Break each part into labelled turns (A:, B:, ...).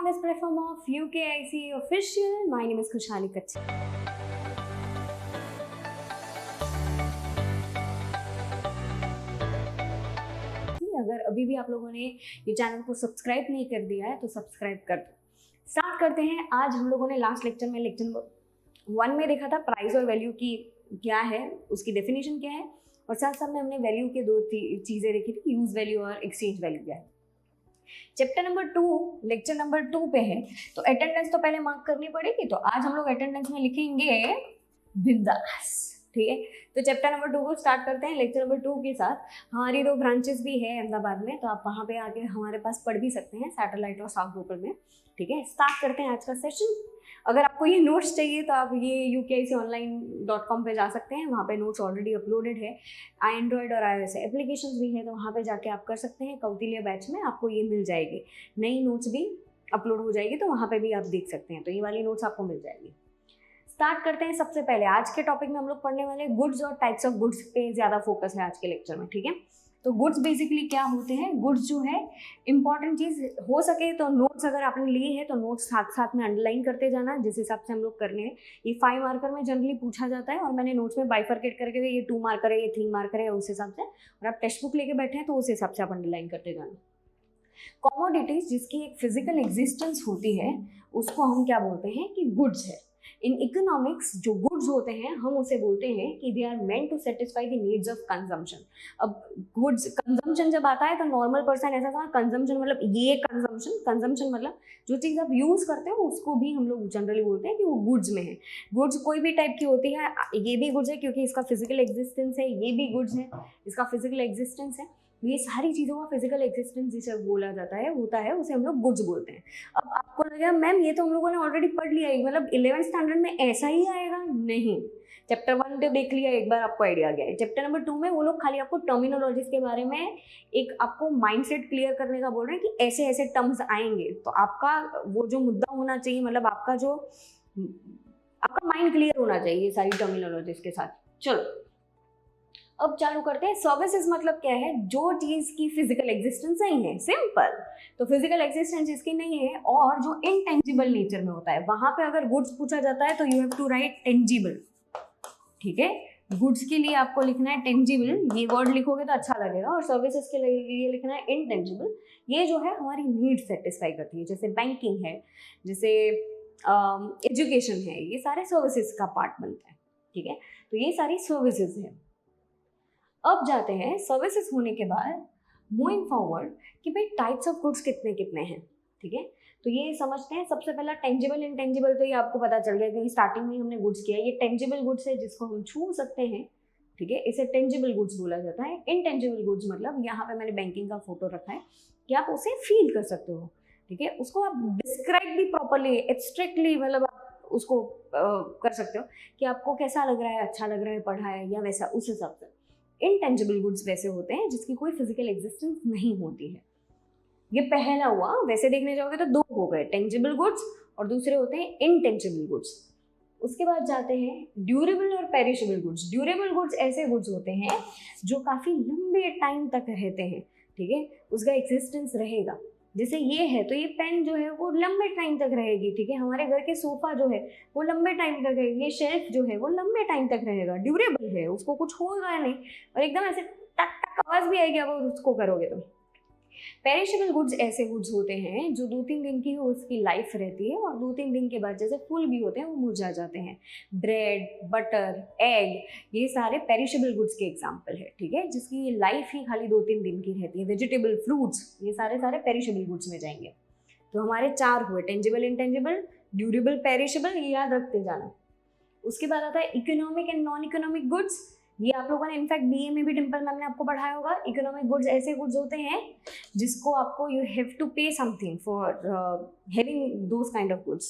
A: this platform of UKIC official. My name is Khushali Kachchar. अगर अभी भी आप लोगों ने ये चैनल को सब्सक्राइब नहीं कर दिया है तो सब्सक्राइब कर दो। स्टार्ट करते हैं। आज हम लोगों ने लास्ट लेक्चर में लेक्चर 1 में देखा था प्राइस और वैल्यू की क्या है, उसकी डेफिनेशन क्या है, और साथ साथ में हमने वैल्यू के 2 चीज़ें देखी थी, यूज वैल्यू और एक्सचेंज वैल्यू क्या है। चैप्टर नंबर 2 लेक्चर नंबर 2 पे है, तो अटेंडेंस तो पहले मार्क करनी पड़ेगी। तो आज हम लोग अटेंडेंस में लिखेंगे बिंदास, ठीक है। तो चैप्टर नंबर 2 को स्टार्ट करते हैं लेक्चर नंबर 2 के साथ। हमारी 2 ब्रांचेस भी है अहमदाबाद में, तो आप वहाँ पे आके हमारे पास पढ़ भी सकते हैं, सैटेलाइट और साउथ लोकल में, ठीक है। स्टार्ट करते हैं आज का सेशन। अगर आपको ये नोट्स चाहिए तो आप ये UKIConline.com पे जा सकते हैं, वहाँ पे नोट्स ऑलरेडी अपलोडेड है। एंड्रॉयड और iOS एप्लीकेशंस भी है, तो वहाँ पे जाके आप कर सकते हैं। कौटिल्य बैच में आपको ये मिल जाएगी, नई नोट्स भी अपलोड हो जाएगी, तो वहाँ पे भी आप देख सकते हैं। तो ये वाली नोट्स आपको मिल जाएगी। स्टार्ट करते हैं। सबसे पहले आज के टॉपिक में हम लोग पढ़ने वाले गुड्स और टाइप्स ऑफ गुड्स पे ज़्यादा फोकस है आज के लेक्चर में, ठीक है। तो गुड्स बेसिकली क्या होते हैं। गुड्स जो है इंपॉर्टेंट चीज़, हो सके तो नोट्स अगर आपने लिए हैं तो नोट्स साथ साथ में अंडरलाइन करते जाना, जिस हिसाब से हम लोग करने हैं। ये 5 मार्कर में जनरली पूछा जाता है, और मैंने नोट्स में बाइफरकेट करके ये 2 मार्कर है, ये 3 मार्कर है, उस हिसाब से। और आप टेक्स्ट बुक लेके बैठे हैं तो उस हिसाब से आप अंडरलाइन करते जाना। कमोडिटीज जिसकी एक फिजिकल एग्जिस्टेंस होती है उसको हम क्या बोलते हैं कि गुड्स है। इन इकोनॉमिक्स जो गुड्स होते हैं हम उसे बोलते हैं कि they are meant to satisfy the needs of consumption. अब गुड्स कंजम्पशन जब आता है तो नॉर्मल पर्सन ऐसा था, कंजम्पशन मतलब ये कंजम्पशन मतलब जो चीज़ आप यूज़ करते हो उसको भी हम लोग जनरली बोलते हैं कि वो गुड्स में है। गुड्स कोई भी टाइप की होती है, ये भी गुड्स है क्योंकि इसका फिजिकल एग्जिस्टेंस है, ये भी गुड्स है, इसका फिजिकल एग्जिस्टेंस है। ये सारी चीज़ों का फिजिकल एग्जिस्टेंस जिसे बोला जाता है होता है, उसे हम लोग गुड्स बोलते हैं। अब आपको लगेगा मैम ये तो हम लोगों ने ऑलरेडी पढ़ लिया है, मतलब 11th स्टैंडर्ड में ऐसा ही आएगा। नहीं, चैप्टर 1 तो देख लिया एक बार, आपको आइडिया आ गया है। चैप्टर नंबर 2 में वो लोग खाली आपको टर्मिनोलॉजीज के बारे में एक आपको माइंडसेट क्लियर करने का बोल रहे हैं कि ऐसे ऐसे टर्म्स आएंगे, तो आपका वो जो मुद्दा होना चाहिए, मतलब आपका माइंड क्लियर होना चाहिए ये सारी टर्मिनोलॉजीज के साथ। चलो अब चालू करते हैं। सर्विसेज मतलब क्या है, जो चीज़ की फिजिकल एग्जिस्टेंस नहीं है, सिंपल। तो फिजिकल एग्जिस्टेंस जिसकी नहीं है और जो इनटेंजिबल नेचर में होता है, वहां पे अगर गुड्स पूछा जाता है तो you have to write tangible, ठीक है। गुड्स के लिए आपको लिखना है टेंजिबल, ये वर्ड लिखोगे तो अच्छा लगेगा, और सर्विसेज के लिए लिखना है इनटेंजिबल। ये जो है हमारी नीड सेटिस्फाई करती है, जैसे बैंकिंग है, जैसे एजुकेशन है, ये सारे सर्विसेज का पार्ट बनता है, ठीक है। तो ये सारी सर्विसेज है। अब जाते हैं सर्विसेज होने के बाद मूविंग फॉरवर्ड कि भाई टाइप्स ऑफ गुड्स कितने कितने हैं, ठीक है। तो ये समझते हैं। सबसे पहला टेंजिबल इनटेंजिबल, तो ये आपको पता चल गया क्योंकि स्टार्टिंग में हमने गुड्स किया। ये टेंजिबल गुड्स है जिसको हम छू सकते हैं, ठीक है, इसे टेंजिबल गुड्स बोला जाता है। इनटेंजिबल गुड्स मतलब यहाँ पे मैंने बैंकिंग का फोटो रखा है कि आप उसे फील कर सकते हो, ठीक है। उसको आप डिस्क्राइब भी प्रॉपरली, एब्स्ट्रैक्टली, मतलब आप उसको कर सकते हो कि आपको कैसा लग रहा है, अच्छा लग रहा है, पढ़ा है या वैसा, उस हिसाब से। इनटेंजिबल गुड्स वैसे होते हैं जिसकी कोई फिजिकल एग्जिस्टेंस नहीं होती है। ये पहला हुआ। वैसे देखने जाओगे तो 2 हो गए, टेंजिबल गुड्स और दूसरे होते हैं इनटेंजिबल गुड्स। उसके बाद जाते हैं ड्यूरेबल और पेरिशेबल गुड्स। ड्यूरेबल गुड्स ऐसे गुड्स होते हैं जो काफ़ी लंबे टाइम तक रहते हैं, ठीक है, उसका एग्जिस्टेंस रहेगा। जैसे ये है तो ये पेन जो है वो लंबे टाइम तक रहेगी, ठीक है। हमारे घर के सोफा जो है वो लंबे टाइम तक रहेगी, ये शेल्फ जो है वो लंबे टाइम तक रहेगा, ड्यूरेबल है, उसको कुछ होगा नहीं, और एकदम ऐसे टक टक आवाज़ भी आएगी अगर उसको करोगे तो। पेरिशेबल गुड्स ऐसे गुड्स होते हैं जो 2-3 दिन की उसकी लाइफ रहती है, और 2-3 दिन के बाद जैसे फूल भी होते हैं वो मुरझा जाते हैं। ब्रेड, बटर, एग, ये सारे पेरिशेबल गुड्स के एग्जाम्पल है, ठीक है, जिसकी लाइफ ही खाली 2-3 दिन की रहती है। वेजिटेबल, फ्रूट्स, ये सारे पेरिशेबल गुड्स में जाएंगे। तो हमारे 4 हुए, टेंजिबल, इनटेंजिबल, ड्यूरेबल, पेरिशेबल, ये याद रखते जाना। उसके बाद आता है economic and non economic goods. ये आप लोगों ने इनफैक्ट BA में भी डिम्पल मैम ने आपको पढ़ाया होगा। इकोनॉमिक गुड्स ऐसे गुड्स होते हैं जिसको आपको you have to pay something for having those kind of goods.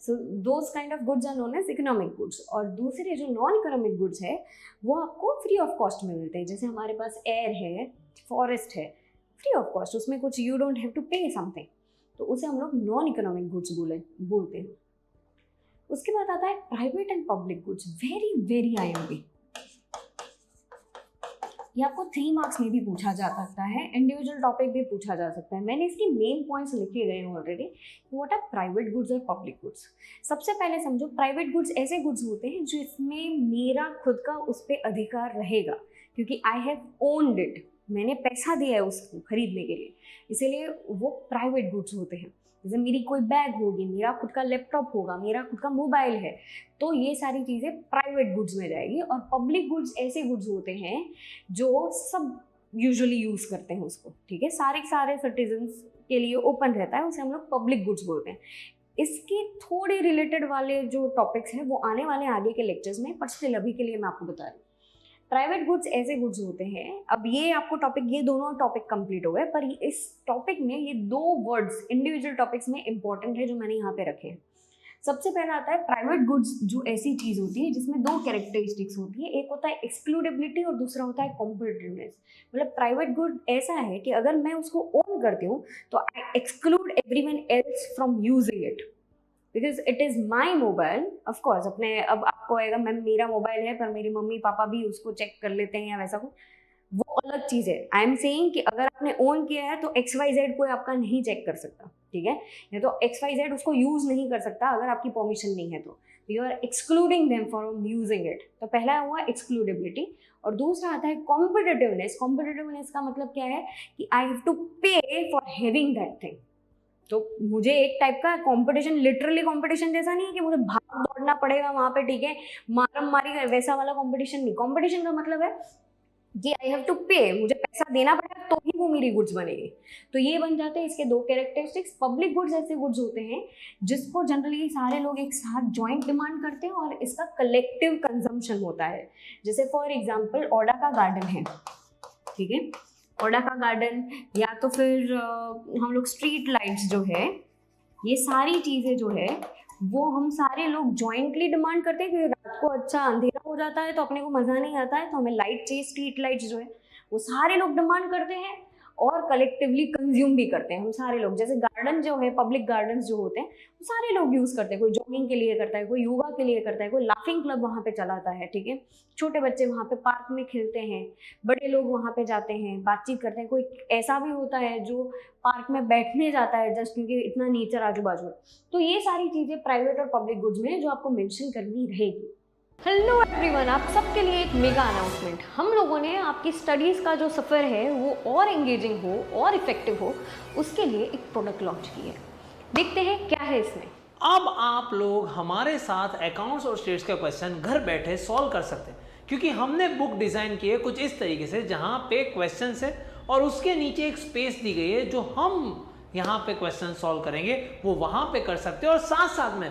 A: So those kind of goods are known as economic goods. और दूसरे जो नॉन इकोनॉमिक गुड्स है वो आपको फ्री ऑफ कॉस्ट में मिलते हैं। जैसे हमारे पास एयर है, फॉरेस्ट है, फ्री ऑफ कॉस्ट, उसमें कुछ you don't have to pay something, तो उसे हम लोग नॉन इकोनॉमिक गुड्स बोलते हैं। उसके बाद आता है private and public goods. Very very IMP। ये आपको 3 मार्क्स में भी पूछा जा सकता है, इंडिविजुअल टॉपिक भी पूछा जा सकता है। मैंने इसकी मेन पॉइंट्स लिखे गए हैं already. What are private goods और पब्लिक गुड्स। सबसे पहले समझो, प्राइवेट गुड्स ऐसे गुड्स होते हैं जिसमें मेरा खुद का उस पर अधिकार रहेगा, क्योंकि आई हैव ओन्ड इट, मैंने पैसा दिया है उसको खरीदने के लिए, इसीलिए वो प्राइवेट गुड्स होते हैं। जैसे मेरी कोई बैग होगी, मेरा खुद का लैपटॉप होगा, मेरा खुद का मोबाइल है, तो ये सारी चीज़ें प्राइवेट गुड्स में जाएगी। और पब्लिक गुड्स ऐसे गुड्स होते हैं जो सब यूजुअली यूज़ करते हैं उसको, ठीक है, सारे सिटीजन्स के लिए ओपन रहता है, उसे हम लोग पब्लिक गुड्स बोलते हैं। इसके थोड़े रिलेटेड वाले जो टॉपिक्स हैं वो आने वाले आगे के लेक्चर्स में, पर स्टिल अभी के लिए मैं आपको बता रही हूँ। प्राइवेट गुड्स ऐसे गुड्स होते हैं, अब ये आपको टॉपिक, ये दोनों टॉपिक कंप्लीट हो गए, पर इस टॉपिक में ये 2 वर्ड्स इंडिविजुअल टॉपिक्स में इंपॉर्टेंट है जो मैंने यहाँ पे रखे हैं। सबसे पहला आता है प्राइवेट गुड्स, जो ऐसी चीज़ होती है जिसमें 2 कैरेक्टरिस्टिक्स होती है, एक होता है एक्सक्लूडेबिलिटी और दूसरा होता है कॉम्पिटिटिवनेस। मतलब प्राइवेट गुड ऐसा है कि अगर मैं उसको ओन करती हूँ तो I exclude everyone else from using it, because it is my mobile. Of course अपने, अब आपको आएगा मैम मेरा मोबाइल है पर मेरी मम्मी पापा भी उसको चेक कर लेते हैं या वैसा कुछ, वो अलग चीज़ है। आई एम सेइंग कि अगर आपने ओन किया है तो XYZ कोई आपका नहीं चेक कर सकता, ठीक है, या तो XYZ उसको यूज़ नहीं कर सकता अगर आपकी परमिशन नहीं है तो you are excluding them from using it. तो पहला हुआ एक्सक्लूडेबिलिटी और दूसरा आता है कॉम्पिटिटिवनेस। कॉम्पिटिटिवनेस का मतलब क्या है कि आई हैव टू पे फॉर हैविंग दैट थिंग। तो मुझे एक टाइप का कंपटीशन, लिटरली कंपटीशन जैसा नहीं है कि मुझे भाग दौड़ना पड़ेगा वहाँ पे, ठीक है, मारम मारी वैसा वाला कंपटीशन नहीं। कंपटीशन का मतलब है कि आई हैव टू पे, मुझे पैसा देना पड़ेगा तो ही वो मेरी गुड्स बनेगी। तो ये बन जाते हैं इसके 2 कैरेक्टरिस्टिक्स। पब्लिक गुड्स ऐसे गुड्स होते हैं जिसको जनरली सारे लोग एक साथ जॉइंट डिमांड करते हैं और इसका कलेक्टिव कंजम्पशन होता है। जैसे फॉर एग्जाम्पल ओडा का गार्डन है, ठीक है, ओडा का गार्डन, या तो फिर हम लोग स्ट्रीट लाइट्स जो है, ये सारी चीज़ें जो है वो हम सारे लोग जॉइंटली डिमांड करते हैं, क्योंकि रात को अच्छा अंधेरा हो जाता है तो अपने को मज़ा नहीं आता है, तो हमें लाइट चाहिए। स्ट्रीट लाइट्स जो है वो सारे लोग डिमांड करते हैं और कलेक्टिवली कंज्यूम भी करते हैं हम सारे लोग। जैसे गार्डन जो है, पब्लिक गार्डन्स जो होते हैं वो सारे लोग यूज़ करते हैं, कोई जॉगिंग के लिए करता है, कोई योगा के लिए करता है, कोई लाफिंग क्लब वहाँ पे चलाता है, ठीक है, छोटे बच्चे वहाँ पे पार्क में खेलते हैं, बड़े लोग वहाँ पे जाते हैं, बातचीत करते हैं, कोई ऐसा भी होता है जो पार्क में बैठने जाता है जस्ट क्योंकि इतना नेचर आजू बाजू है। तो ये सारी चीज़ें प्राइवेट और पब्लिक गुड्स में जो आपको मेंशन करनी रहेगी। हेलो एवरीवन, आप सबके लिए एक मेगा अनाउंसमेंट। हम लोगों ने आपकी स्टडीज़ का जो सफ़र है वो और एंगेजिंग हो और इफेक्टिव हो, उसके लिए एक प्रोडक्ट लॉन्च की है। देखते हैं क्या है इसमें।
B: अब आप लोग हमारे साथ अकाउंट्स और स्टेट्स का क्वेश्चन घर बैठे सॉल्व कर सकते हैं, क्योंकि हमने बुक डिज़ाइन की है कुछ इस तरीके से जहाँ पे क्वेश्चन है और उसके नीचे एक स्पेस दी गई है, जो हम यहाँ पे क्वेश्चन सॉल्व करेंगे वो वहाँ पे कर सकते हैं। और साथ साथ में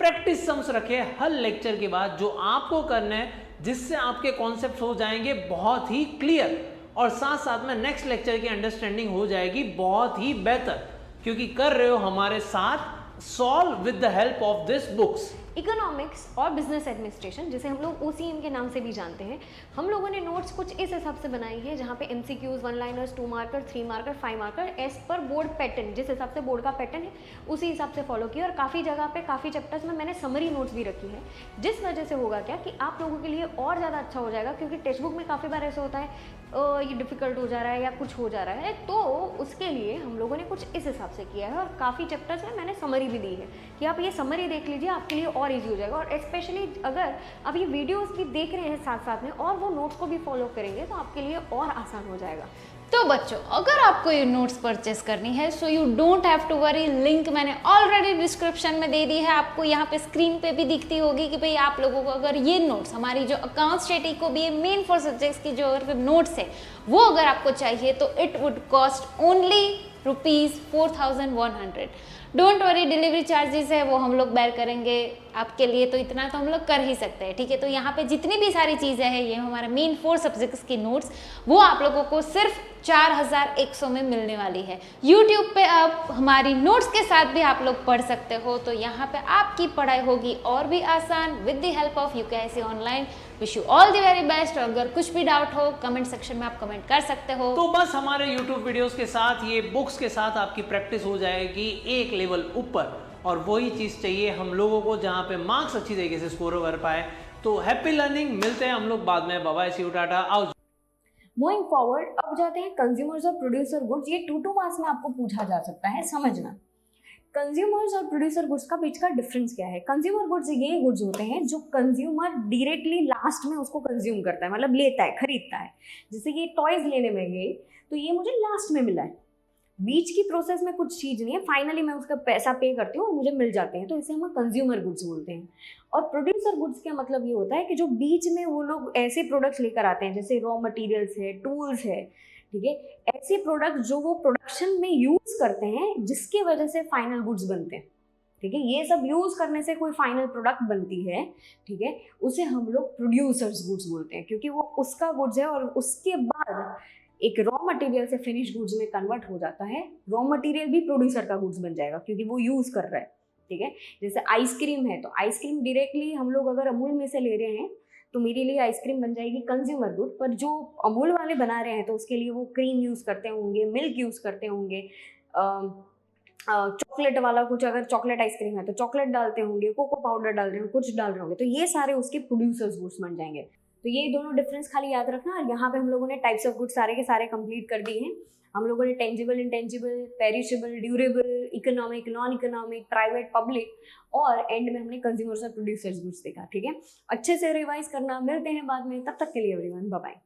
B: प्रैक्टिस सम्स रखे हर लेक्चर के बाद जो आपको करना है, जिससे आपके कॉन्सेप्ट हो जाएंगे बहुत ही क्लियर और साथ साथ में नेक्स्ट लेक्चर की अंडरस्टैंडिंग हो जाएगी बहुत ही बेहतर, क्योंकि कर रहे हो हमारे साथ solve with the help of this books.
A: Economics और बिजनेस एडमिनिस्ट्रेशन, जिसे हम लोग OCM के नाम से भी जानते हैं, हम लोगों ने नोट्स कुछ इस हिसाब से बनाई है जहाँ पे MCQs, 1 liners, 2 marker, 3 marker, 5 marker as per board pattern, जिस हिसाब से बोर्ड का पैटर्न है उसी हिसाब से फॉलो किया। और काफ़ी जगह पे काफ़ी चैप्टर्स में मैंने समरी नोट्स भी रखी है, जिस वजह से होगा क्या कि आप लोगों के लिए और ज़्यादा अच्छा हो जाएगा, क्योंकि टेक्स्ट बुक में काफ़ी बार ऐसा होता है ये डिफ़िकल्ट हो जा रहा है या कुछ हो जा रहा है, तो उसके लिए हम लोगों ने कुछ इस हिसाब से किया है। और काफ़ी चैप्टर्स में मैंने समरी भी दी है कि आप ये समरी देख लीजिए, आपके लिए और ईजी हो जाएगा। और स्पेशली अगर आप ये वीडियोस भी देख रहे हैं साथ साथ में और वो नोट्स को भी फॉलो करेंगे तो आपके लिए और आसान हो जाएगा।
C: तो बच्चों, अगर आपको ये नोट्स परचेस करनी है so you don't have to worry, link मैंने ऑलरेडी डिस्क्रिप्शन में दे दी है। आपको यहाँ पे स्क्रीन पे भी दिखती होगी कि भाई आप लोगों को अगर ये नोट्स, हमारी जो अकाउंट स्टेट को भी मेन 4 सब्जेक्ट्स की जो नोट्स है वो अगर आपको चाहिए तो it would cost only ₹4100। Don't worry, delivery charges है वो हम लोग बेयर करेंगे आपके लिए, तो इतना तो हम लोग कर ही सकते हैं, ठीक है। तो यहाँ पे जितनी भी सारी चीज़ें हैं, ये हमारे मेन 4 सब्जेक्ट्स की नोट्स, वो आप लोगों को सिर्फ 4100 में मिलने वाली है। यूट्यूब पे आप हमारी नोट्स के साथ भी आप लोग पढ़ सकते हो, तो यहाँ पे आपकी पढ़ाई होगी और भी आसान with the help of UKIC online. Wish you all the very best. और अगर कुछ भी डाउट हो कमेंट सेक्शन में आप कमेंट कर सकते हो।
B: तो बस हमारे यूट्यूब वीडियोस के साथ, ये बुक्स के साथ आपकी प्रैक्टिस हो जाएगी एक लेवल ऊपर, और वही चीज़ चाहिए हम लोगों को जहाँ पे मार्क्स अच्छी तरीके से स्कोर कर पाए। तो हैप्पी लर्निंग, मिलते हैं हम लोग बाद में। Bye bye, see you, tata, आओ।
A: मूविंग फॉरवर्ड, अब जाते हैं कंज्यूमर्स और प्रोड्यूसर गुड्स। ये 2 मार्क्स में आपको पूछा जा सकता है, समझना। कंज्यूमर्स और प्रोड्यूसर गुड्स का बीच का डिफरेंस क्या है। कंज्यूमर गुड्स ये गुड्स होते हैं जो कंज्यूमर डायरेक्टली लास्ट में उसको कंज्यूम करता है, मतलब लेता है, खरीदता है। जैसे ये टॉयज लेने में गए तो ये मुझे लास्ट में मिला है, बीच की प्रोसेस में कुछ चीज़ नहीं है, फाइनली मैं उसका पैसा पे करती हूँ और मुझे मिल जाते हैं, तो इसे हम कंज्यूमर गुड्स बोलते हैं। और प्रोड्यूसर गुड्स का मतलब ये होता है कि जो बीच में वो लोग ऐसे प्रोडक्ट्स लेकर आते हैं, जैसे रॉ मटेरियल्स है, टूल्स है, ठीक है, ऐसे प्रोडक्ट जो वो प्रोडक्शन में यूज़ करते हैं जिसकी वजह से फाइनल गुड्स बनते हैं, ठीक है। ये सब यूज़ करने से कोई फाइनल प्रोडक्ट बनती है, ठीक है, उसे हम लोग प्रोड्यूसर्स गुड्स बोलते हैं, क्योंकि वो उसका गुड्स है और उसके बाद एक रॉ मटेरियल से फिनिश गुड्स में कन्वर्ट हो जाता है। रॉ मटेरियल भी प्रोड्यूसर का गुड्स बन जाएगा क्योंकि वो यूज़ कर रहा है, ठीक है। जैसे आइसक्रीम है, तो आइसक्रीम डायरेक्टली हम लोग अगर अमूल में से ले रहे हैं तो मेरे लिए आइसक्रीम बन जाएगी कंज्यूमर गुड, पर जो अमूल वाले बना रहे हैं तो उसके लिए वो क्रीम यूज़ करते होंगे, मिल्क यूज़ करते होंगे, चॉकलेट वाला कुछ, अगर चॉकलेट आइसक्रीम है तो चॉकलेट डालते होंगे, कोको पाउडर डाल रहे होंगे, कुछ डाल रहे होंगे, तो ये सारे उसके प्रोड्यूसर्स गुड्स बन जाएंगे। तो ये दोनों डिफरेंस खाली याद रखना। और यहाँ पे हम लोगों ने टाइप्स ऑफ गुड्स सारे के सारे कंप्लीट कर दिए हैं। हम लोगों ने tangible, intangible, perishable, durable, economic, non economic, private, public, और एंड में हमने कंज्यूमर्स और प्रोड्यूसर्स गुड्स देखा, ठीक है। अच्छे से रिवाइज करना, मिलते हैं बाद में, तब तक के लिए एवरीवन, बाय बाय।